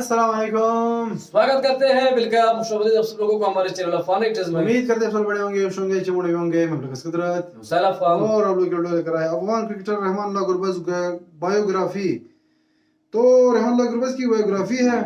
अस्सलाम वालेकुम। स्वागत करते हैं बिल्कुल मुशब्बत आप सब लोगों को हमारे चैनल अफान एक्टर्स में। उम्मीद करते हैं सब बड़े होंगे, खुश होंगे, अच्छे मूड में होंगे। ममलकत कुदरत मुसाइल अफवान और आप लोग के लिए लेकर आए अफगान क्रिकेटर रहमानुल्लाह गुरबज बायोग्राफी। तो रहमानुल्लाह गुरबज की बायोग्राफी है।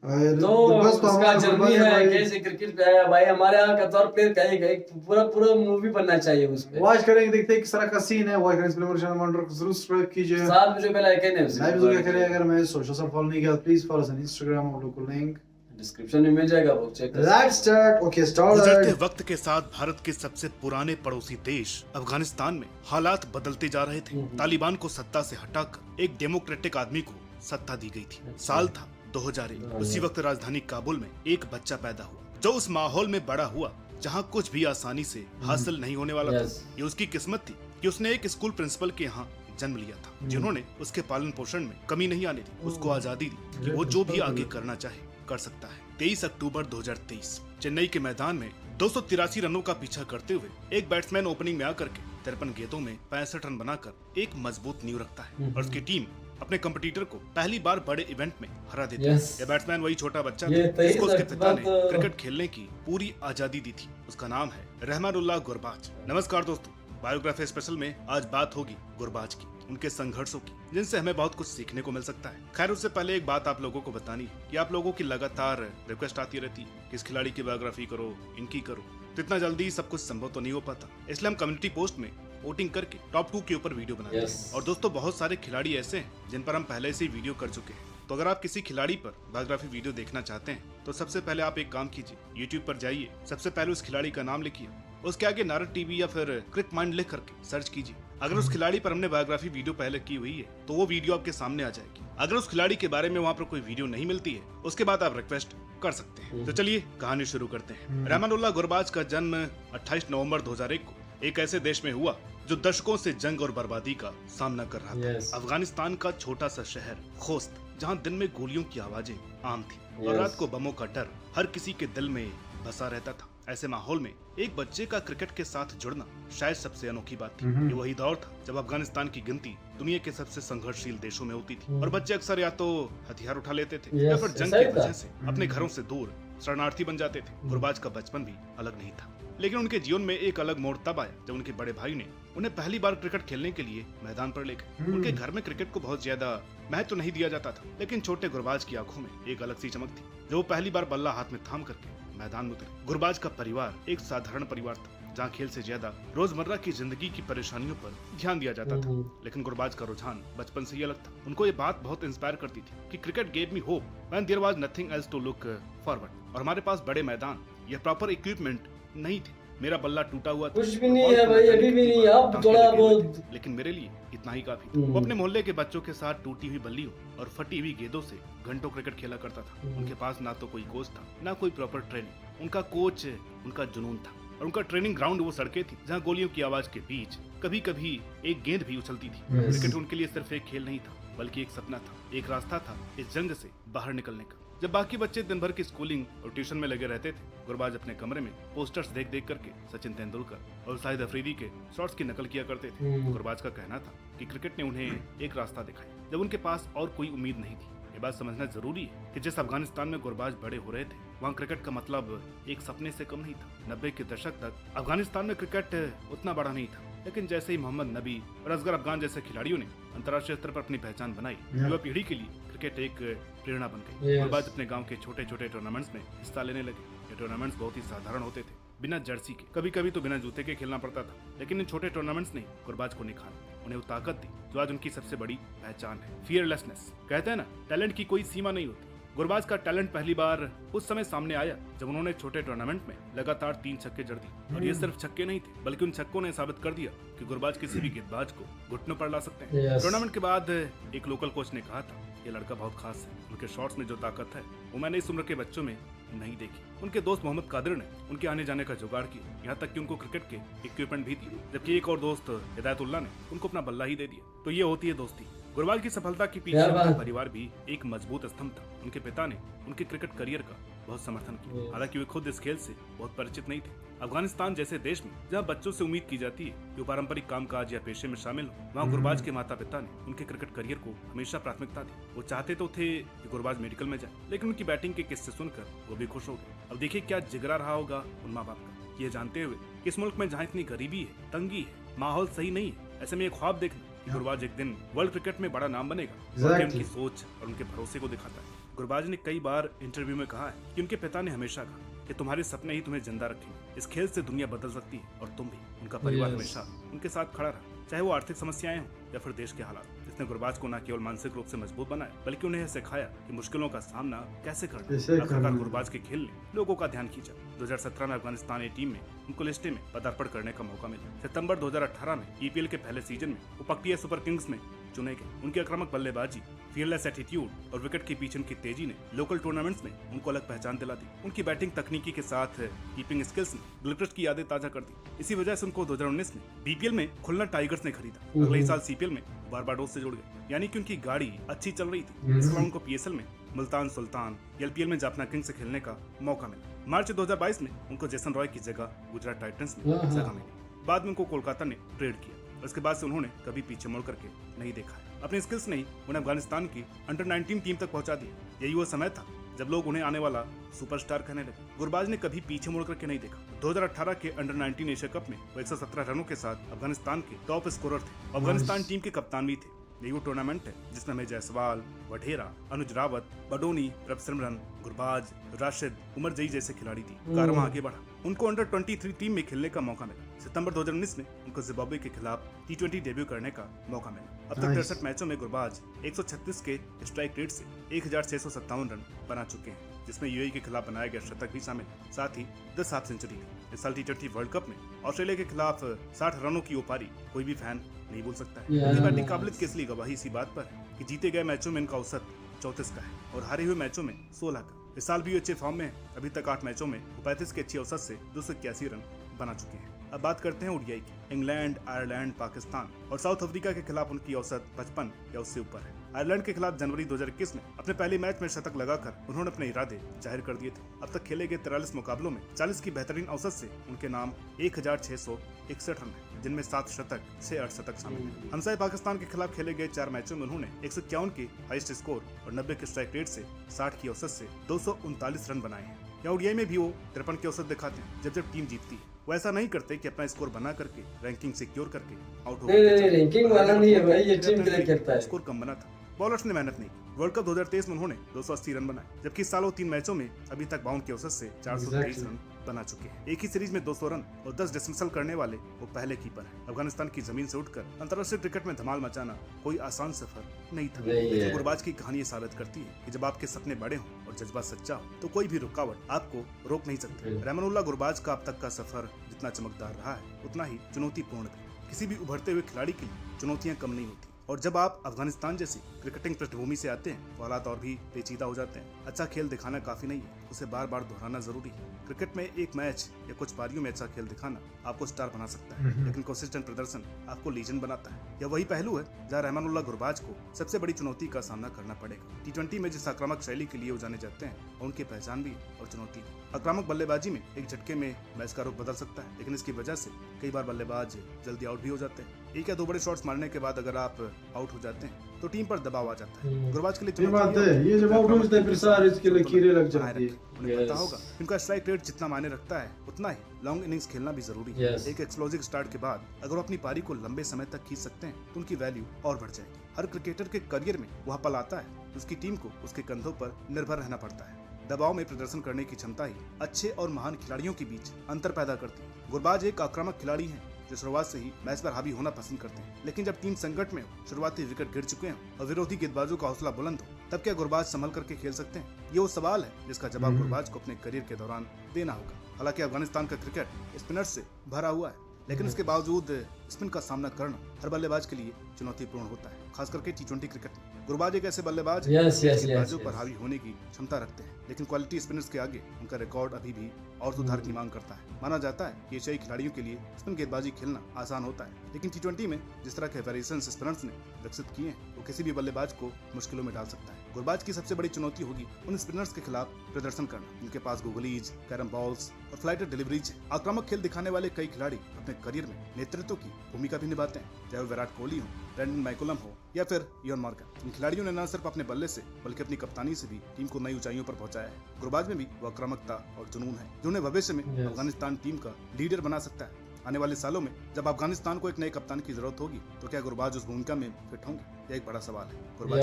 तो गुरबज उसका हमारा जर्नी गुरबज है, भाई। कैसे क्रिकेट पे आया भाई। हमारे यहाँ का तौर प्लेयर का एक पूरा पूरा मूवी बनना चाहिए उस पे। वॉच करेंगे, देखते हैं किस तरह का सीन है। वॉच करेंगे, स्प्लेमर को जरूर सब्सक्राइब कीजिए। 7 बजे पहले आइकन है उसे। लाइव ज़रूर करें। अगर मैं सोशल से फॉलो नहीं किया प्लीज फॉलो ऑन इंस्टाग्राम, आप लोग को लिंक डिस्क्रिप्शन में मिल जाएगा, वो चेक कर। Let's start. ओके गुजरते स्टार्ट। वक्त के साथ भारत के सबसे पुराने पड़ोसी देश अफगानिस्तान में हालात बदलते जा रहे थे। तालिबान को सत्ता से हटाकर एक डेमोक्रेटिक आदमी को सत्ता दी गई थी। साल था 2001। उसी वक्त राजधानी काबुल में एक बच्चा पैदा हुआ जो उस माहौल में बड़ा हुआ जहाँ कुछ भी आसानी से हासिल नहीं होने वाला था। ये उसकी किस्मत थी कि उसने एक स्कूल प्रिंसिपल के यहाँ जन्म लिया था, जिन्होंने उसके पालन पोषण में कमी नहीं आने दी, उसको आजादी दी कि वो जो भी आगे करना चाहे कर सकता है। 23 अक्टूबर 2023 चेन्नई के मैदान में 283 रनों का पीछा करते हुए एक बैट्समैन ओपनिंग में आकर के 53 गेंदों में 65 रन बनाकर एक मजबूत नींव रखता है और उसकी टीम अपने कंपटीटर को पहली बार बड़े इवेंट में हरा देती है। ये बैट्समैन वही छोटा बच्चा था जिसको उसके पिता ने क्रिकेट खेलने की पूरी आजादी दी थी। उसका नाम है रहमानुल्लाह गुरबाज। नमस्कार दोस्तों, बायोग्राफी स्पेशल में आज बात होगी गुरबाज की, उनके संघर्षों की, जिनसे हमें बहुत कुछ सीखने को मिल सकता है। खैर उससे पहले एक बात आप लोगों को बतानी है कि आप लोगों की लगातार रिक्वेस्ट आती रहती है कि इस खिलाड़ी की बायोग्राफी करो, इनकी करो, तो इतना जल्दी सब कुछ संभव तो नहीं हो पाता। इसलिए हम कम्युनिटी पोस्ट में वोटिंग करके टॉप 2 के ऊपर वीडियो बनाते हैं। और दोस्तों बहुत सारे खिलाड़ी ऐसे हैं जिन पर हम पहले से ही वीडियो कर चुके हैं। तो अगर आप किसी खिलाड़ी पर बायोग्राफी वीडियो देखना चाहते हैं तो सबसे पहले आप एक काम कीजिए, यूट्यूब पर जाइए, सबसे पहले उस खिलाड़ी का नाम लिखिए, उसके आगे नारद टीवी या फिर क्रिक माइंड लिख करके सर्च कीजिए। अगर उस खिलाड़ी पर हमने बायोग्राफी वीडियो पहले की हुई है तो वो वीडियो आपके सामने आ जाएगी। अगर उस खिलाड़ी के बारे में वहाँ पर कोई वीडियो नहीं मिलती है उसके बाद आप रिक्वेस्ट कर सकते हैं। तो चलिए कहानी शुरू करते हैं। रहमानुल्लाह गुरबाज का जन्म 28 नवंबर 2001 को एक ऐसे देश में हुआ जो दशकों से जंग और बर्बादी का सामना कर रहा था। अफगानिस्तान का छोटा सा शहर खोस्त, जहां दिन में गोलियों की आवाजें आम थी और रात को बमों का डर हर किसी के दिल में बसा रहता था। ऐसे माहौल में एक बच्चे का क्रिकेट के साथ जुड़ना शायद सबसे अनोखी बात थी। ये वही दौर था जब अफगानिस्तान की गिनती दुनिया के सबसे संघर्षशील देशों में होती थी और बच्चे अक्सर या तो हथियार उठा लेते थे या फिर जंग की वजह से अपने घरों से दूर शरणार्थी बन जाते थे। गुरबाज का बचपन भी अलग नहीं था, लेकिन उनके जीवन में एक अलग मोड़ तब आया जब उनके बड़े भाई ने उन्हें पहली बार क्रिकेट खेलने के लिए मैदान पर ले गए। उनके घर में क्रिकेट को बहुत ज्यादा महत्व नहीं दिया जाता था, लेकिन छोटे गुरबाज की आंखों में एक अलग सी चमक थी जब वो पहली बार बल्ला हाथ में थाम करके मैदान में उतरे। गुरबाज का परिवार एक साधारण परिवार था जहाँ खेल से ज्यादा रोजमर्रा की जिंदगी की परेशानियों पर ध्यान दिया जाता था। लेकिन गुरबाज का रुझान बचपन से ही अलग था। उनको ये बात बहुत इंस्पायर करती थी कि cricket gave me hope when there was nothing else to look forward. और हमारे पास बड़े मैदान या प्रॉपर इक्विपमेंट नहीं थे। मेरा बल्ला टूटा हुआ था, कुछ भी नहीं है भाई, अभी भी नहीं, अब थोड़ा बहुत, लेकिन मेरे लिए इतना ही काफी था। वो अपने मोहल्ले के बच्चों के साथ टूटी हुई बल्लियों और फटी हुई गेंदों से घंटों क्रिकेट खेला करता था। उनके पास ना तो कोई कोच था ना कोई प्रॉपर ट्रेनिंग। उनका कोच उनका जुनून था और उनका ट्रेनिंग ग्राउंड वो सड़कें थी जहाँ गोलियों की आवाज के बीच कभी कभी एक गेंद भी उछलती थी। क्रिकेट उनके लिए सिर्फ एक खेल नहीं था बल्कि एक सपना था, एक रास्ता था इस जंग से बाहर निकलने का। जब बाकी बच्चे दिन भर की स्कूलिंग और ट्यूशन में लगे रहते थे, गुरबाज अपने कमरे में पोस्टर्स देख देख करके सचिन तेंदुलकर और शाहिद अफरीदी के शॉट्स की नकल किया करते थे। गुरबाज का कहना था कि क्रिकेट ने उन्हें एक रास्ता दिखाया जब उनके पास और कोई उम्मीद नहीं थी। ये बात समझना जरूरी है कि जिस अफगानिस्तान में गुरबाज बड़े हो रहे थे वहाँ क्रिकेट का मतलब एक सपने से कम नहीं था। 90 के दशक तक अफगानिस्तान में क्रिकेट उतना बड़ा नहीं था, लेकिन जैसे ही मोहम्मद नबी और असगर अफगान जैसे खिलाड़ियों ने अंतर्राष्ट्रीय स्तर पर अपनी पहचान बनाई, युवा पीढ़ी के लिए क्रिकेट एक प्रेरणा बन गई। गुरबाज अपने गांव के छोटे छोटे टूर्नामेंट्स में हिस्सा लेने लगे। ये टूर्नामेंट्स बहुत ही साधारण होते थे, बिना जर्सी के, कभी कभी तो बिना जूते के खेलना पड़ता था। लेकिन इन छोटे टूर्नामेंट्स ने गुरबाज को निखारा, उन्हें वो ताकत दी जो आज उनकी सबसे बड़ी पहचान है, फियरलेसनेस। कहते हैं ना, टैलेंट की कोई सीमा नहीं होती। गुरबाज का टैलेंट पहली बार उस समय सामने आया जब उन्होंने छोटे टूर्नामेंट में लगातार 3 छक्के जड़ दिए। और ये सिर्फ छक्के नहीं थे बल्कि उन छक्कों ने साबित कर दिया कि गुरबाज किसी भी गेंदबाज को घुटनों पर ला सकते हैं। टूर्नामेंट के बाद एक लोकल कोच ने कहा था, ये लड़का बहुत खास है, उनके शॉट्स में जो ताकत है वो मैंने इस उम्र के बच्चों में नहीं देखी। उनके दोस्त मोहम्मद कादिर ने उनके आने जाने का जुगाड़ किया, यहाँ तक कि उनको क्रिकेट के इक्विपमेंट भी दिए, जबकि एक और दोस्त हिदायतुल्लाह ने उनको अपना बल्ला ही दे दिया। तो ये होती है दोस्ती। गुरबाज की सफलता के पीछे क्या उनका बात। परिवार भी एक मजबूत स्तंभ था। उनके पिता ने उनके क्रिकेट करियर का बहुत समर्थन किया। हालांकि वे खुद इस खेल से बहुत परिचित नहीं थे। अफगानिस्तान जैसे देश में जहां बच्चों से उम्मीद की जाती है कि वो पारंपरिक कामकाज या पेशे में शामिल हो, वहां गुरबाज के माता पिता ने उनके क्रिकेट करियर को हमेशा प्राथमिकता दी। वो चाहते तो थे कि गुरबाज मेडिकल में जाए, लेकिन उनकी बैटिंग के किस्से सुनकर वो भी खुश हो गए। अब देखिए क्या जिगरा रहा होगा उन माँ बाप का, ये जानते हुए कि इस मुल्क में जहाँ इतनी गरीबी है, तंगी है, माहौल सही नहीं है, ऐसे में एक ख्वाब देखना कि गुरबाज एक दिन वर्ल्ड क्रिकेट में बड़ा नाम बनेगा। Exactly. उनकी सोच और उनके भरोसे को दिखाता है। गुरबाज ने कई बार इंटरव्यू में कहा है कि उनके पिता ने हमेशा कहा कि तुम्हारे सपने ही तुम्हें जिंदा रखेंगे। इस खेल से दुनिया बदल सकती है और तुम भी। उनका परिवार Yes. हमेशा उनके साथ खड़ा रहा, चाहे वो आर्थिक समस्याएं हों या फिर देश के हालात। इसने गुरबाज को न केवल मानसिक रूप से मजबूत बनाया, बल्कि उन्हें यह सिखाया कि मुश्किलों का सामना कैसे करना है। आखिरकार गुरबाज के खेल ने लोगों का ध्यान खींचा। 2017 में अफगानिस्तान ए टीम में उनको लिस्टे में पदार्पण करने का मौका मिला। सितंबर 2018 में ईपीएल के पहले सीजन में वो पकटिया सुपर किंग्स में चुने गए। उनकी आक्रामक बल्लेबाजी, फियरलेस एटीट्यूड और विकेट के पीछे उनकी तेजी ने लोकल टूर्नामेंट्स में उनको अलग पहचान दिला दी। उनकी बैटिंग तकनीकी के साथ कीपिंग स्किल्स ने गिलक्रिस्ट की यादें ताजा कर दी। इसी वजह से उनको 2019 में बीपीएल में खुलना टाइगर्स ने खरीदा। अगले ही साल सीपीएल में बारबाडोस से जुड़ गए, यानी कि उनकी गाड़ी अच्छी चल रही थी। इसके बाद उनको पीएसएल में मुल्तान सुल्तान, एलपीएल में जाफना किंग्स से खेलने का मौका मिला। मार्च 2022 में उनको जेसन रॉय की जगह गुजरात टाइटंस में जगह मिली। बाद में उनको कोलकाता ने ट्रेड किया। उसके बाद से उन्होंने कभी पीछे मुड़ करके नहीं देखा है। अपने स्किल्स ने ही उन्हें अफगानिस्तान की अंडर 19 टीम तक पहुंचा दिया। यही वो समय था जब लोग उन्हें आने वाला सुपरस्टार कहने लगे। गुरबाज ने कभी पीछे मुड़ करके नहीं देखा। 2018 के अंडर 19 एशिया कप में वो 117 रनों के साथ अफगानिस्तान के टॉप स्कोरर थे। अफगानिस्तान टीम के कप्तान भी थे। यही वो टूर्नामेंट है जिसमें हमें जायसवाल, वढेरा, अनुज रावत, बडोनी, प्रभसिमरन, गुरबाज, राशिद, उमर जई जैसे खिलाड़ी थी। कारवां आगे बढ़ा, उनको अंडर 23 टीम में खेलने का मौका मिला। सितंबर 2019 में उनको जिम्बाब्वे के खिलाफ T20 डेब्यू करने का मौका मिला। अब तक 63 मैचों में गुरबाज 136 के स्ट्राइक रेट से 1657 रन बना चुके हैं, जिसमें यूएई के खिलाफ बनाया गया शतक भी शामिल, साथ ही 10 हाफ सेंचुरी थी। इस साल T20 वर्ल्ड कप में ऑस्ट्रेलिया के खिलाफ 60 रनों की ओपारी कोई भी फैन नहीं भूल सकता है। इनकी बैटिंग काबिलियत की असली गवाही इसी बात पर है कि जीते गए मैचों में इनका औसत 34 का है और हारे हुए मैचों में 16 का। इस साल भी अच्छे फॉर्म में है। अभी तक 8 मैचों में 35 के अच्छी औसत से 281 रन बना चुके हैं। अब बात करते हैं ओडीआई की। इंग्लैंड, आयरलैंड, पाकिस्तान और साउथ अफ्रीका के खिलाफ उनकी औसत 55 या उससे ऊपर है। आयरलैंड के खिलाफ जनवरी 2021 में अपने पहले मैच में शतक लगाकर उन्होंने अपने इरादे जाहिर कर दिए थे। अब तक खेले गए 43 मुकाबलों में 40 की बेहतरीन औसत से उनके नाम 1661 रन है, जिनमें 7 शतक से 8 शतक शामिल हैं। हमसाये पाकिस्तान के खिलाफ खेले गए 4 मैचों में उन्होंने 151 के हाईएस्ट स्कोर और 90 के स्ट्राइक रेट से 60 की औसत से 239 रन बनाए हैं। या ओडीआई में भी वो 53 की औसत दिखाते हैं जब टीम जीतती है। वो ऐसा नहीं करते कि अपना स्कोर बना करके रैंकिंग सिक्योर करके आउट हो नहीं, रैंकिंग वाला नहीं है भाई, ये टीम के लिए खेलता है। स्कोर कम बना था। बॉलर्स ने मेहनत नहीं की। वर्ल्ड कप 2023 में उन्होंने 280 रन बनाए, जबकि इस साल वो 3 मैचों में अभी तक 52 की औसत से 423 रन बना चुके हैं। एक ही सीरीज में 200 रन और 10 डिसमिसल करने वाले वो पहले कीपर हैं। अफगानिस्तान की जमीन से उठकर अंतर्राष्ट्रीय क्रिकेट में धमाल मचाना कोई आसान सफर नहीं था। लेकिन गुरबाज की कहानी साबित करती है कि जब आपके सपने बड़े हों और जज्बा सच्चा हो तो कोई भी रुकावट आपको रोक नहीं सकती। रहमानुल्लाह गुरबाज का अब तक का सफर जितना चमकदार रहा है उतना ही चुनौतीपूर्ण भी। किसी भी उभरते हुए खिलाड़ी के लिए चुनौतियां कम नहीं होती, और जब आप अफगानिस्तान जैसी क्रिकेटिंग पृष्ठभूमि से आते हैं तो हालात और भी पेचीदा हो जाते हैं। अच्छा खेल दिखाना काफी नहीं है, उसे बार बार दोहराना जरूरी है। क्रिकेट में एक मैच या कुछ पारियों में अच्छा खेल दिखाना आपको स्टार बना सकता है, लेकिन कंसिस्टेंट प्रदर्शन आपको लीजेंड बनाता है। यह वही पहलू है जहाँ रहमानुल्लाह गुरबाज को सबसे बड़ी चुनौती का सामना करना पड़ेगा। T20 में जिस आक्रामक शैली के लिए वो जाने जाते हैं उनकी पहचान भी और चुनौती। आक्रामक बल्लेबाजी में एक झटके में मैच का रुख बदल सकता है, लेकिन इसकी वजह से कई बार बल्लेबाज जल्दी आउट भी हो जाते हैं। एक या 2 बड़े शॉट्स मारने के बाद अगर आप आउट हो जाते हैं तो टीम पर दबाव आ जाता है। गुरबाज के लिए ये बात है, ये जब आउट हो जाते हैं फिर सारे इसके लकीरें लग जाती है। उन्हें पता होगा इनका स्ट्राइक रेट जितना मायने रखता है उतना ही लॉन्ग इनिंग्स खेलना भी जरूरी है। एक एक्सप्लोसिव स्टार्ट के बाद अगर वो अपनी पारी को लंबे समय तक खींच सकते हैं तो उनकी वैल्यू और बढ़ जाएगी। हर क्रिकेटर के करियर में वह पल आता है उसकी टीम को उसके कंधों पर निर्भर रहना पड़ता है। दबाव में प्रदर्शन करने की क्षमता ही अच्छे और महान खिलाड़ियों के बीच अंतर पैदा करती है। गुरबाज एक आक्रामक खिलाड़ी हैं जो शुरुआत से ही मैच पर हावी होना पसंद करते हैं, लेकिन जब टीम संकट में हो, शुरुआती विकेट गिर चुके हैं और विरोधी गेंदबाजों का हौसला बुलंद हो, तब क्या गुरबाज संभल करके खेल सकते हैं? ये वो सवाल है जिसका जवाब गुरबाज को अपने करियर के दौरान देना होगा। हालांकि अफगानिस्तान का क्रिकेट स्पिनर्स से भरा हुआ है, लेकिन इसके बावजूद स्पिन का सामना करना हर बल्लेबाज के लिए चुनौतीपूर्ण होता है, खास करके T20 क्रिकेट में। गुरबाज एक ऐसे बल्लेबाज हैं जो गेंदबाजों पर हावी होने की क्षमता रखते हैं, लेकिन क्वालिटी स्पिनर्स के आगे उनका रिकॉर्ड अभी भी और सुधार की मांग करता है। माना जाता है कि एशियाई खिलाड़ियों के लिए स्पिन गेंदबाजी खेलना आसान होता है, लेकिन T20 में जिस तरह के वेरिएशंस स्पिनर्स ने विकसित किए हैं वो किसी भी बल्लेबाज को मुश्किलों में डाल सकता है। गुरबाज की सबसे बड़ी चुनौती होगी उन स्पिनर्स के खिलाफ प्रदर्शन करना जिनके पास गूगलीज, कैरम बॉल्स और फ्लाइटेड डिलीवरीज है। आक्रामक खेल दिखाने वाले कई खिलाड़ी अपने करियर में नेतृत्व की भूमिका भी निभाते हैं, चाहे वो विराट कोहली हो, ब्रेंडन मैकुलम हो या फिर इयान मॉर्गन। इन खिलाड़ियों ने न सिर्फ अपने बल्ले से बल्कि अपनी कप्तानी से भी टीम को नई ऊंचाइयों पर पहुंचाया है। गुरबाज में भी वो आक्रामकता और जुनून है जो उन्हें भविष्य में अफगानिस्तान टीम का लीडर बना सकता है। आने वाले सालों में जब अफगानिस्तान को एक नए कप्तान की जरूरत होगी तो क्या गुरबाज उस भूमिका में फिट होंगे, यह एक बड़ा सवाल है। गुरबाज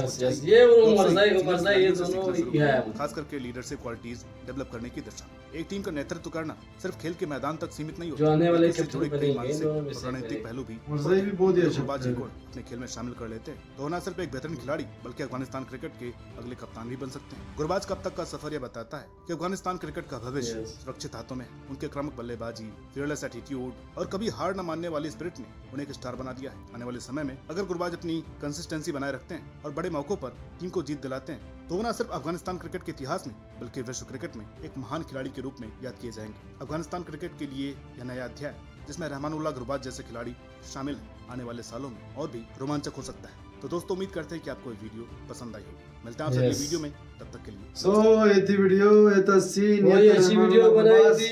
खास करके लीडरशिप क्वालिटीज डेवलप करने की दिशा में। एक टीम का नेतृत्व करना सिर्फ खेल के मैदान तक सीमित नहीं होता, इससे जुड़े कई मानसिक और रणनीतिक पहलू भी गुरबाज को अपने खेल में शामिल कर लेते हैं तो न सिर्फ एक बेहतरीन खिलाड़ी बल्कि अफगानिस्तान क्रिकेट के अगले कप्तान भी बन सकते हैं। गुरबाज का अब तक का सफर यह बताता है कि अफगानिस्तान क्रिकेट का भविष्य सुरक्षित हाथों में है। उनके आक्रामक बल्लेबाजी, फीयरलेस एटीट्यूड और कभी हार न मानने वाली स्पिरिट ने उन्हें एक स्टार बना दिया है। आने वाले समय में अगर गुरबाज अपनी कंसिस्टेंसी बनाए रखते हैं और बड़े मौकों पर टीम को जीत दिलाते हैं तो वो न सिर्फ अफगानिस्तान क्रिकेट के इतिहास में बल्कि विश्व क्रिकेट में एक महान खिलाड़ी के रूप में याद किए जाएंगे। अफगानिस्तान क्रिकेट के लिए यह नया अध्याय जिसमें रहमानुल्लाह गुरबाज जैसे खिलाड़ी शामिल हैं आने वाले सालों में और भी रोमांचक हो सकता है। तो दोस्तों उम्मीद करते हैं कि आपको ये वीडियो पसंद आई होगी। मिलते हैं आपसे अगली वीडियो में, तब तक के लिए। ये थी वीडियो, ये था सीन, ये अच्छी वीडियो बनाई थी।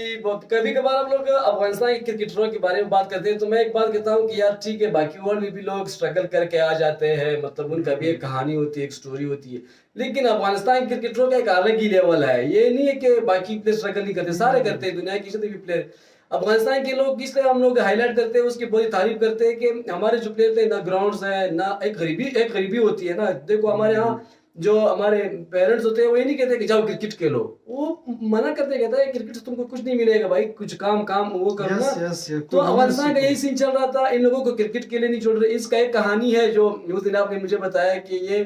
कभी कभार हम लोग अफगानिस्तान के क्रिकेटरों के बारे में बात करते हैं तो मैं एक बात कहता हूँ कि यार ठीक है, बाकी वर्ल्ड में भी लोग स्ट्रगल करके आ जाते हैं, मतलब उनका भी एक कहानी होती है, एक स्टोरी होती है, लेकिन अफगानिस्तान के क्रिकेटरों का एक अलग ही लेवल है। ये नहीं है कि बाकी प्लेयर स्ट्रगल नहीं करते, सारे करते हैं, दुनिया के जितने भी प्लेयर। अफगानिस्तान के लोग इसलिए हम लोग हाईलाइट करते हैं, उसकी बहुत तारीफ करते हैं कि हमारे जो प्लेयर थे ना ग्राउंड्स है ना, एक गरीबी होती है ना। देखो हमारे यहाँ जो हमारे पेरेंट्स होते हैं वो ये नहीं कहते कि जाओ क्रिकेट खेलो, वो मना करते, कहता है क्रिकेट से तुमको कुछ नहीं मिलेगा भाई, कुछ काम वो करो ना। तो अफगानिस्तान का यही सीन चल रहा था, इन लोगों को क्रिकेट के लिए नहीं छोड़ रहे। इसका एक कहानी है जो उस दिन आपने मुझे बताया कि ये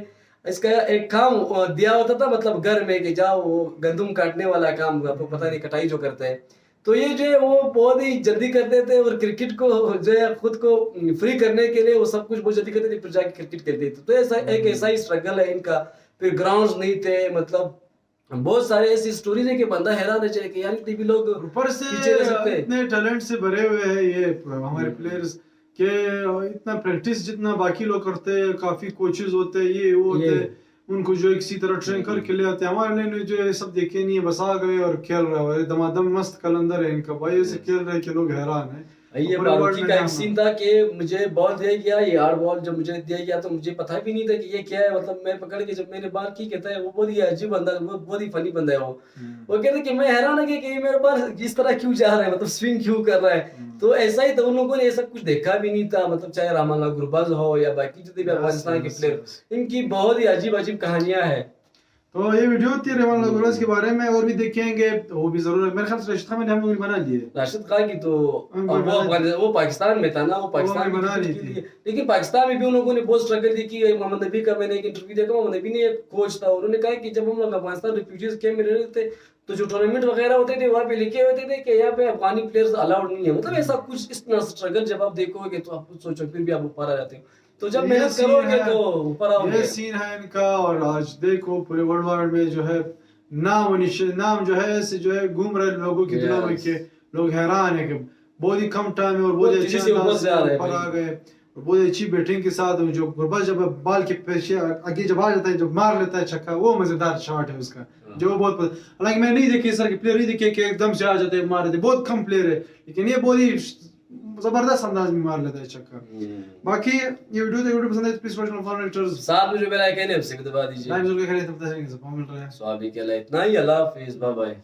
इसका एक काम दिया होता था, मतलब घर में कि जाओ वो गंदम काटने वाला काम, आपको पता नहीं कटाई जो करते हैं, तो ये जो है वो बहुत ही जल्दी करते थे और क्रिकेट को जो है खुद को फ्री करने के लिए वो सब कुछ बहुत जल्दी करते थे, फिर जाके क्रिकेट खेलते थे। तो ऐसा एक ऐसा ही स्ट्रगल है इनका। फिर ग्राउंड्स नहीं थे, मतलब बहुत सारे ऐसी स्टोरीज है कि बंदा हैरान रह जाए कि यार इतने भी लोग ऊपर से इतने टैलेंट से भरे हुए हैं ये हमारे प्लेयर्स के, इतना प्रैक्टिस जितना बाकी लोग करते हैं, काफी कोचेस होते हैं, ये वो होते हैं, उनको जो किसी तरह ट्रेन करके ले आते हैं। हमारे लिए जो है सब देखे नहीं है, बस आ गए और खेल रहा है, दमादम मस्त कलंदर है इनका भाई, ऐसे खेल रहे हैं कि लोग हैरान है। ये बारूकी का एक सीन था कि मुझे बॉल दिया गया, ये हार्ड बॉल जब मुझे दिया गया तो मुझे पता भी नहीं था कि ये क्या है, मतलब मैं पकड़ के जब मैंने बाल की, कहता है वो बहुत ही अजीब बंदा, वो बहुत ही फनी बंदा है वो कहते कि मैं हैरान है कि मेरे पास इस तरह क्यों जा रहा है, मतलब स्विंग क्यों कर रहा है। तो ऐसा ही था, उन लोगों ने ऐसा कुछ देखा भी नहीं था, मतलब चाहे रहमानुल्लाह गुरबाज हो या बाकी जितने भी अफगानिस्तान के प्लेयर, इनकी बहुत ही अजीब कहानियां हैं। तो ये वीडियो थी रहमानुल्लाह गुरबाज के बारे में, और भी देखेंगे वो भी जरूर है। मेरे ख्याल से राशिद खान ने हम लोग बना लिए, राशिद खान की तो वो पाकिस्तान में था ना, वो पाकिस्तान में बना रही थी, लेकिन पाकिस्तान में भी उन लोगों ने बहुत स्ट्रगल की। मोहम्मद नबी का मैंने एक इंटरव्यू देखा, मोहम्मद नबी ने एक कोच था, उन्होंने कहा कि जब हम लोग अफगानिस्तान रिफ्यूजीज कैंप में रह रहे थे तो जो टूर्नामेंट वगैरह होते थे वहाँ पे लिखे होते थे कि यहाँ पे अफगानी प्लेयर्स अलाउड नहीं है, मतलब ऐसा कुछ। इतना स्ट्रगल जब आप देखोगे तो आप सोचो, फिर भी आप ऊपर आ जाते हो, तो जब मेहनत करोगे तो ऊपर आओगे। ये सीन है इनका। और आज देखो पूरे वर्ल्ड वाइड में जो है नाम जो है ऐसे जो है घूम रहे लोगों की दिलों में, के लोग हैरान है कि बहुत ही कम टाइम में और बहुत अच्छे ऊपर आ गए, बहुत अच्छी बैटिंग के साथ। जो गुरबाज जब बॉल के पीछे आगे जब आ जाता है, जब मार लेता है छक्का, वो मजेदार शॉट है उसका, जो बहुत। हालांकि मैं नहीं देखे सर के प्लेयर नहीं देखे कि एकदम से आ जाते मार देते, बहुत कम प्लेयर है, लेकिन ये बहुत ही जबरदस्त अंदाज में मार लेता है छक्का। बाकी ये वीडियो पसंद है तो प्लीज फॉलो साथ में जो बेल आइकन है उसे भी दबा दीजिए। लाइक जरूर करें, तब तक मिल रहा है। सो अभी के लिए इतना ही, अल्लाह हाफिज़, बाय बाय।